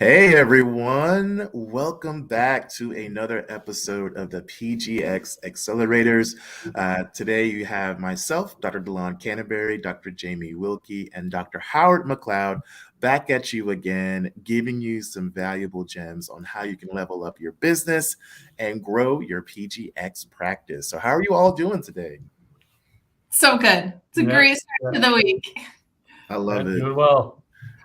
Hey everyone, welcome back to another episode of the PGx Accelerators. Today you have myself, Dr. DeLon Canterbury, Dr. Jamie Wilkie, and Dr. Howard McLeod back at you again, giving you some valuable gems on how you can level up your business and grow your PGx practice. So how are you all doing today? So good. It's a great start to the week. I love it. Doing well.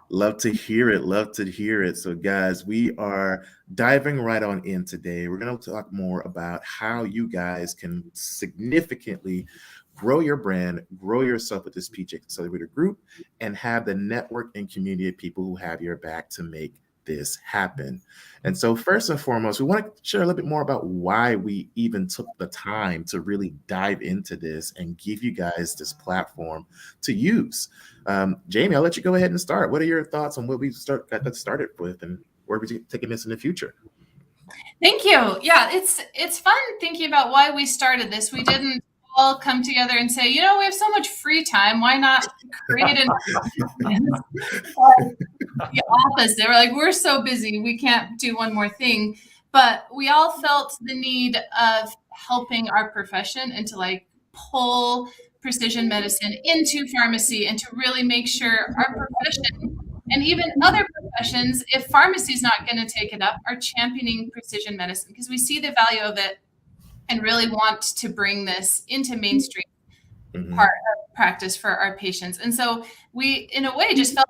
Love to hear it. Love to hear it. So, guys, we are diving right on in today. We're going to talk more about how you guys can significantly grow your brand, grow yourself with this PGx Accelerator group, and have the network and community of people who have your back to make this happen. And so, first and foremost, we want to share a little bit more about why we even took the time to really dive into this and give you guys this platform to use. Jamie, I'll let you go ahead and start. What are your thoughts on what we got started with and where we're taking this in the future? Thank you. Yeah, it's fun thinking about why we started this. We didn't all come together and say, we have so much free time. Why not create an the opposite? We're like, we're so busy, we can't do one more thing. But we all felt the need of helping our profession and to pull precision medicine into pharmacy and to really make sure our profession and even other professions, if pharmacy is not going to take it up, are championing precision medicine because we see the value of it and really want to bring this into mainstream part of practice for our patients. And so we, in a way, just felt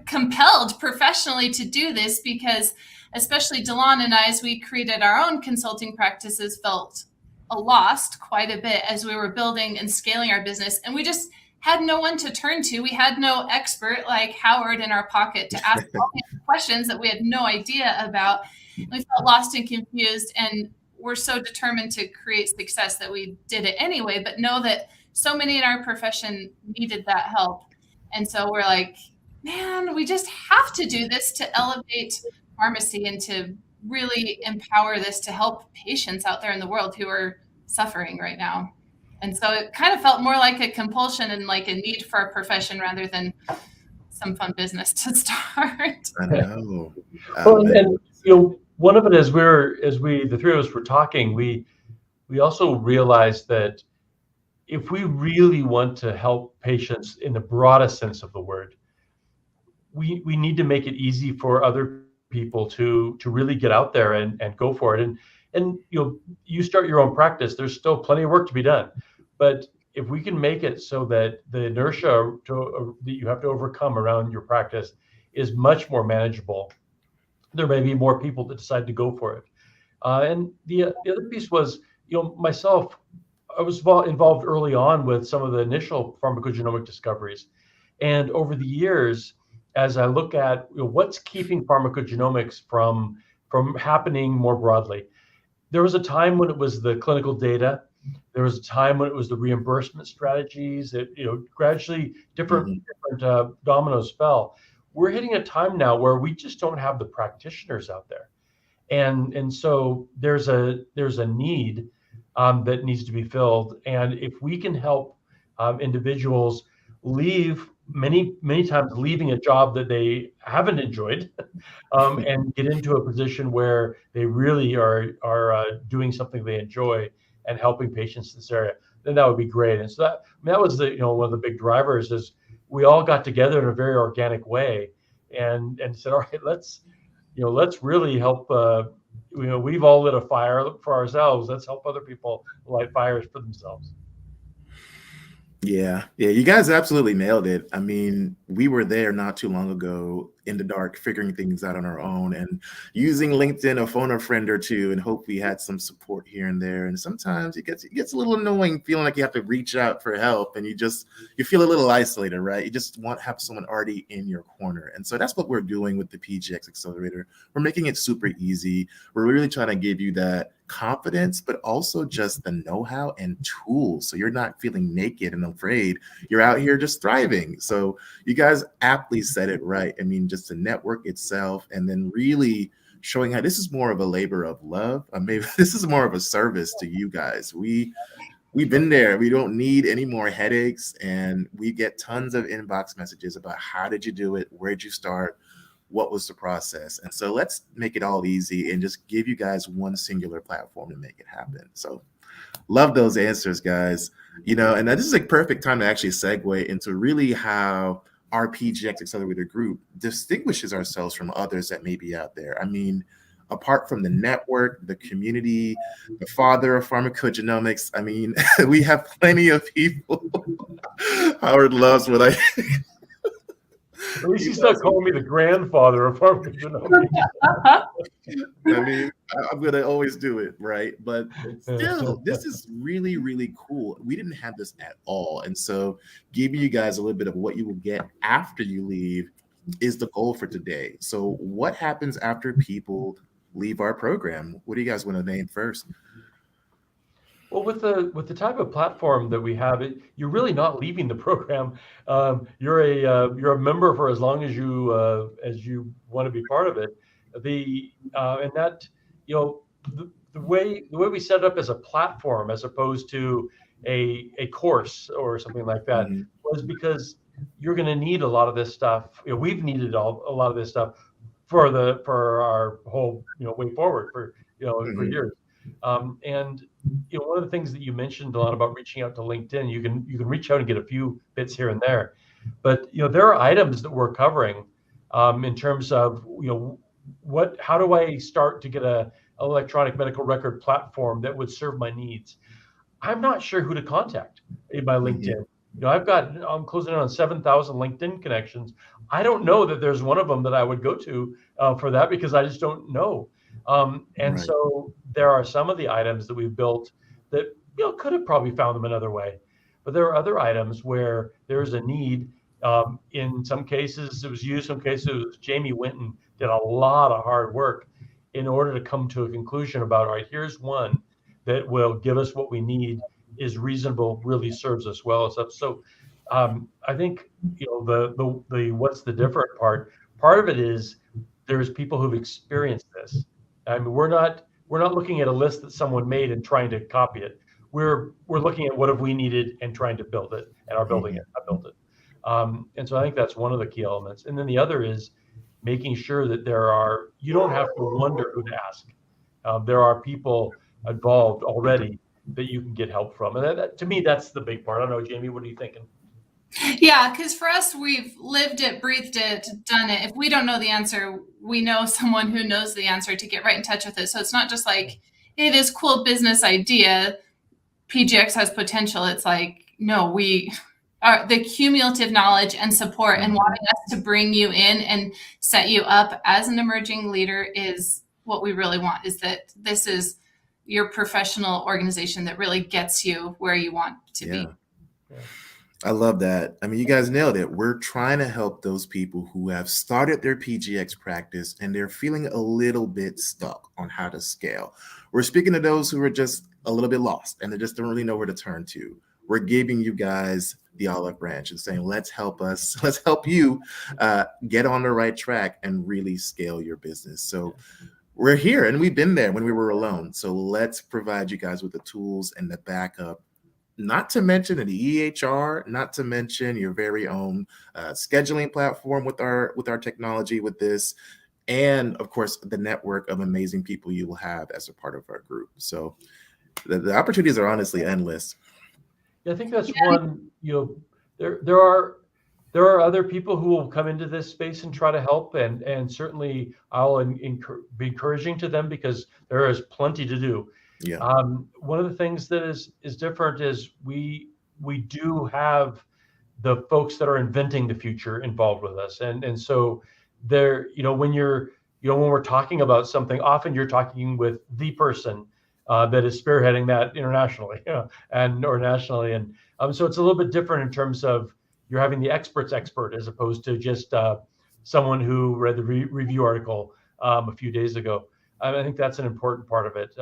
compelled professionally to do this because especially DeLon and I, as we created our own consulting practices, felt lost quite a bit as we were building and scaling our business. And we just had no one to turn to. We had no expert like Howard in our pocket to ask all these questions that we had no idea about. We felt lost and confused, and we're so determined to create success that we did it anyway, but know that so many in our profession needed that help. And so we're like, man, we just have to do this to elevate pharmacy and to really empower this to help patients out there in the world who are suffering right now. And so it kind of felt more like a compulsion and like a need for our profession rather than some fun business to start. I know. Well, and one of it as the three of us were talking, we also realized that if we really want to help patients in the broadest sense of the word, we need to make it easy for other people to really get out there and go for it. And you start your own practice, there's still plenty of work to be done. But if we can make it so that the inertia that you have to overcome around your practice is much more manageable, there may be more people that decide to go for it. And the other piece was, myself, I was involved early on with some of the initial pharmacogenomic discoveries. And over the years, as I look at what's keeping pharmacogenomics from happening more broadly, there was a time when it was the clinical data. There was a time when it was the reimbursement strategies that gradually different dominoes fell. We're hitting a time now where we just don't have the practitioners out there, and so there's a need that needs to be filled. And if we can help individuals leave many times leaving a job that they haven't enjoyed and get into a position where they really are doing something they enjoy and helping patients in this area, then that would be great. And so that was one of the big drivers is we all got together in a very organic way and said, all right, let's really help. We've all lit a fire for ourselves. Let's help other people light fires for themselves. Yeah, you guys absolutely nailed it. I mean, we were there not too long ago in the dark, figuring things out on our own and using LinkedIn, a phone a friend or two, and hope we had some support here and there. And sometimes it gets a little annoying feeling like you have to reach out for help and you feel a little isolated, right? You just want to have someone already in your corner. And so that's what we're doing with the PGx Accelerator. We're making it super easy. We're really trying to give you that confidence, but also just the know-how and tools. So you're not feeling naked and afraid. You're out here just thriving. So you guys aptly said it right. I mean, just the network itself, and then really showing how this is more of a labor of love. Maybe this is more of a service to you guys. We've been there. We don't need any more headaches, and we get tons of inbox messages about how did you do it? Where'd you start? what was the process? And so let's make it all easy and just give you guys one singular platform to make it happen. So love those answers, guys. And this is a perfect time to actually segue into really how our PGx Accelerator group distinguishes ourselves from others that may be out there. I mean, apart from the network, the community, the father of pharmacogenomics, I mean, we have plenty of people. Howard loves what I... At least he's not calling me the grandfather of pharmacogenomics. I mean, I'm going to always do it, right? But still, this is really, really cool. We didn't have this at all. And so giving you guys a little bit of what you will get after you leave is the goal for today. So what happens after people leave our program? What do you guys want to name first? Well, with the type of platform that we have, you're really not leaving the program. You're a member for as long as you want to be part of it. And that the way we set it up as a platform as opposed to a course or something like that was because you're going to need a lot of this stuff. We've needed a lot of this stuff for our whole way forward for years. And one of the things that you mentioned a lot about reaching out to LinkedIn, you can reach out and get a few bits here and there, but there are items that we're covering in terms of how do I start to get an electronic medical record platform that would serve my needs? I'm not sure who to contact in my LinkedIn. I'm closing in on 7,000 LinkedIn connections. I don't know that there's one of them that I would go to for that because I just don't know. And so there are some of the items that we've built that could have probably found them another way, but there are other items where there's a need. In some cases it was you, some cases it was Jamie Winton did a lot of hard work in order to come to a conclusion about, all right, here's one that will give us what we need, is reasonable, really serves us well and stuff. So I think the what's the different part of it is there's people who've experienced this. I mean, we're not looking at a list that someone made and trying to copy it. We're looking at what have we needed and trying to build it, and are building it. I built it. And so I think that's one of the key elements. And then the other is making sure that you don't have to wonder who to ask. There are people involved already that you can get help from. And that, to me, that's the big part. I don't know, Jamie, what are you thinking? Yeah, because for us, we've lived it, breathed it, done it. If we don't know the answer, we know someone who knows the answer to get right in touch with it. So it's not just like, hey, this cool business idea, PGx has potential. It's like, no, we are the cumulative knowledge and support and wanting us to bring you in and set you up as an emerging leader is what we really want, is that this is your professional organization that really gets you where you want to be. Yeah. I love that. I mean, you guys nailed it. We're trying to help those people who have started their PGx practice and they're feeling a little bit stuck on how to scale. We're speaking to those who are just a little bit lost and they just don't really know where to turn to. We're giving you guys the olive branch and saying, let's help you get on the right track and really scale your business. So we're here and we've been there when we were alone. So let's provide you guys with the tools and the backup, not to mention an EHR, not to mention your very own scheduling platform with our technology with this, and of course the network of amazing people you will have as a part of our group. So the opportunities are honestly endless. Yeah, I think that's one. There are other people who will come into this space and try to help, and certainly I'll be encouraging to them because there is plenty to do. Yeah. One of the things that is different is we do have the folks that are inventing the future involved with us, and so there, when we're talking about something, often you're talking with the person that is spearheading that internationally, or nationally, and so it's a little bit different in terms of you're having the expert's expert as opposed to just someone who read the review article a few days ago. I think that's an important part of it.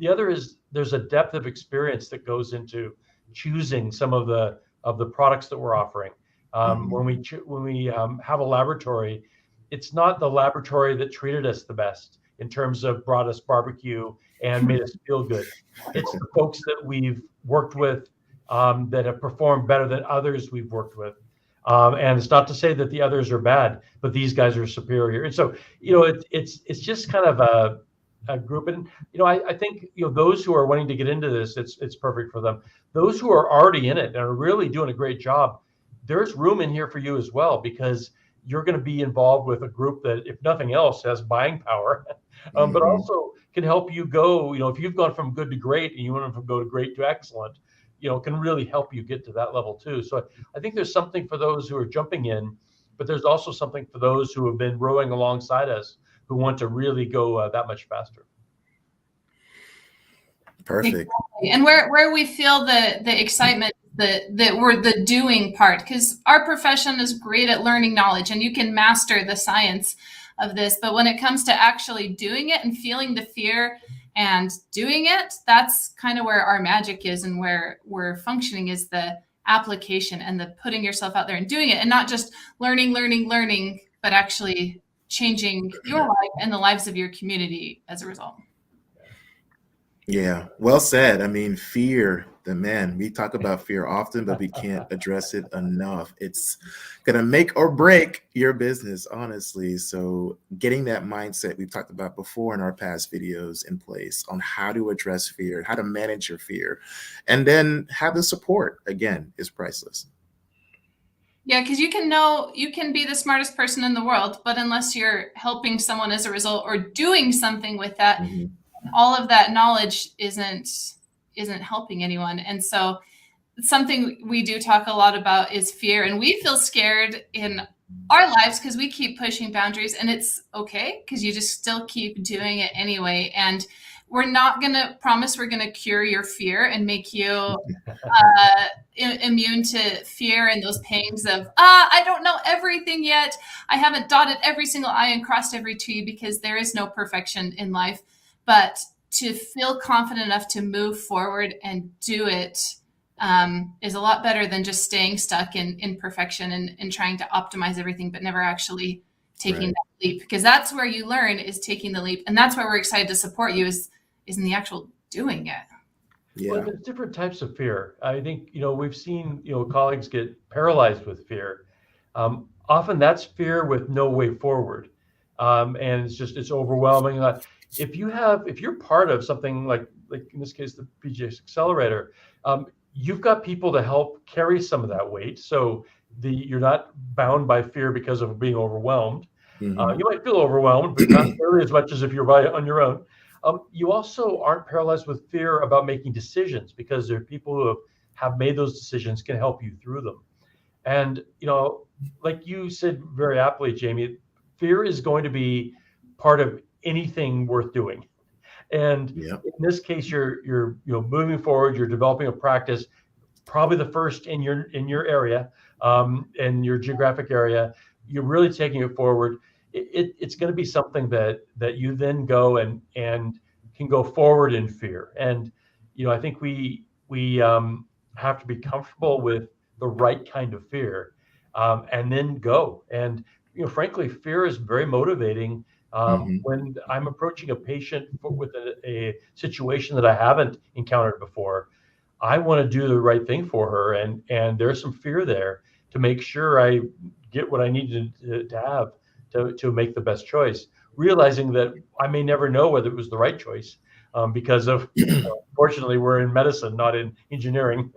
The other is there's a depth of experience that goes into choosing some of the products that we're offering. When we have a laboratory, it's not the laboratory that treated us the best in terms of brought us barbecue and made us feel good. It's the folks that we've worked with that have performed better than others we've worked with. And it's not to say that the others are bad, but these guys are superior. And so, it's just kind of a group. And, I think, those who are wanting to get into this, it's perfect for them. Those who are already in it and are really doing a great job, there's room in here for you as well, because you're going to be involved with a group that, if nothing else, has buying power, but also can help you go, if you've gone from good to great and you want to go to great to excellent, can really help you get to that level too. So I think there's something for those who are jumping in, but there's also something for those who have been rowing alongside us, who want to really go that much faster. Perfect. Exactly. And where we feel the excitement that we're the doing part, because our profession is great at learning knowledge and you can master the science of this, but when it comes to actually doing it and feeling the fear and doing it, that's kind of where our magic is, and where we're functioning is the application and the putting yourself out there and doing it, and not just learning, but actually changing your life and the lives of your community as a result. Yeah, well said. I mean, fear, we talk about fear often, but we can't address it enough. It's going to make or break your business, honestly. So getting that mindset we've talked about before in our past videos in place on how to address fear, how to manage your fear, and then have the support, again, is priceless. Yeah, because you can be the smartest person in the world, but unless you're helping someone as a result or doing something with that, all of that knowledge isn't helping anyone. And so something we do talk a lot about is fear, and we feel scared in our lives because we keep pushing boundaries, and it's okay because you just still keep doing it anyway. And we're not going to promise we're going to cure your fear and make you immune to fear and those pangs of, I don't know everything yet. I haven't dotted every single I and crossed every T, because there is no perfection in life. But to feel confident enough to move forward and do it is a lot better than just staying stuck in perfection and trying to optimize everything, but never actually taking that leap. Because that's where you learn, is taking the leap. And that's why we're excited to support you, is in the actual doing it. Yeah. Well, there's different types of fear. I think, we've seen, colleagues get paralyzed with fear. Often that's fear with no way forward. And it's overwhelming. If you're part of something like in this case, the PGx Accelerator, you've got people to help carry some of that weight. So you're not bound by fear because of being overwhelmed. You might feel overwhelmed, but not nearly as much as if you're on your own. You also aren't paralyzed with fear about making decisions, because there are people who have made those decisions, can help you through them. And, like you said very aptly, Jamie, fear is going to be part of anything worth doing. And in this case, you're moving forward, you're developing a practice, probably the first in your area, in your geographic area. You're really taking it forward. It's going to be something that you then go and can go forward in fear. And I think we have to be comfortable with the right kind of fear, and then go. And frankly, fear is very motivating. When I'm approaching a patient with a situation that I haven't encountered before, I want to do the right thing for her, and there's some fear there to make sure I get what I need to have to make the best choice, realizing that I may never know whether it was the right choice, because of, fortunately, we're in medicine, not in engineering.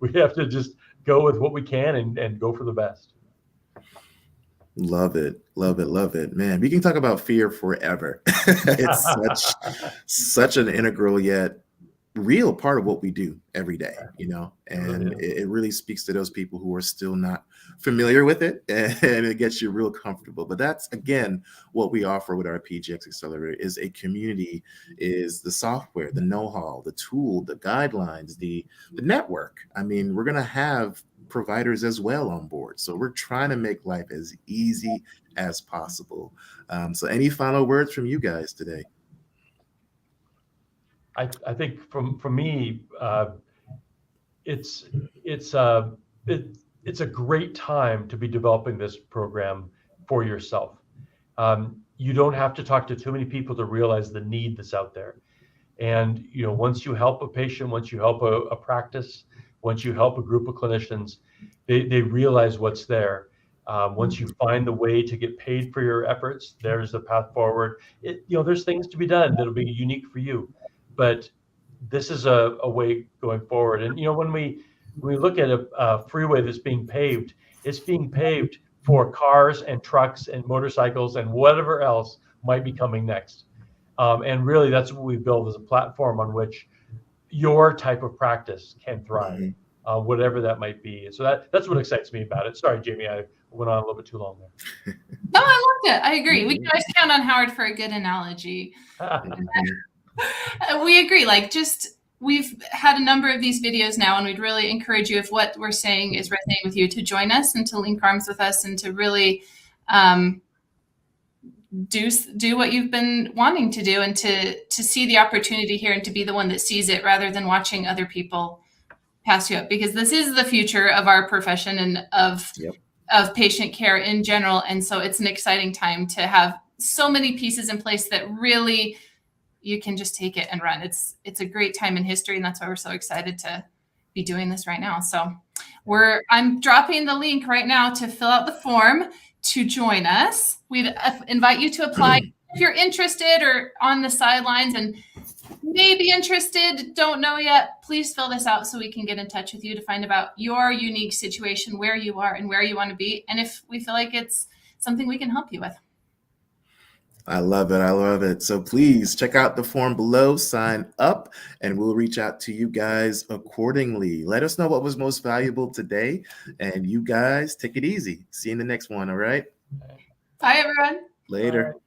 We have to just go with what we can and go for the best. Love it. Man, we can talk about fear forever. It's such an integral yet real part of what we do every day, and it really speaks to those people who are still not familiar with it, and it gets you real comfortable. But that's, again, what we offer with our PGx Accelerator, is a community, is the software, the know-how, the tool, the guidelines, the network. I mean, we're going to have providers as well on board. So we're trying to make life as easy as possible. So any final words from you guys today? I think from me, it's a great time to be developing this program for yourself. You don't have to talk to too many people to realize the need that's out there. And once you help a patient, once you help a practice, Once you help a group of clinicians, they realize what's there. Once you find the way to get paid for your efforts, there's the path forward. There's things to be done that'll be unique for you, but this is a way going forward. And when we look at a freeway that's being paved, it's being paved for cars and trucks and motorcycles and whatever else might be coming next. And really, that's what we build as a platform on which your type of practice can thrive, whatever that might be. So that's what excites me about it. Sorry, Jamie, I went on a little bit too long there. No, I loved it. I agree. We can always count on Howard for a good analogy. We agree. We've had a number of these videos now, and we'd really encourage you, if what we're saying is resonating with you, to join us and to link arms with us and to really do what you've been wanting to do, and to see the opportunity here and to be the one that sees it rather than watching other people pass you up, because this is the future of our profession and of patient care in general. And so it's an exciting time to have so many pieces in place that really you can just take it and run. It's a great time in history, and that's why we're so excited to be doing this right now. So I'm dropping the link right now to fill out the form to join us. We'd invite you to apply if you're interested or on the sidelines and maybe interested, don't know yet. Please fill this out so we can get in touch with you to find about your unique situation, where you are and where you want to be, and if we feel like it's something we can help you with. I love it. I love it. So please check out the form below, sign up, and we'll reach out to you guys accordingly. Let us know what was most valuable today, and you guys take it easy. See you in the next one. All right. Bye, everyone. Later. Bye.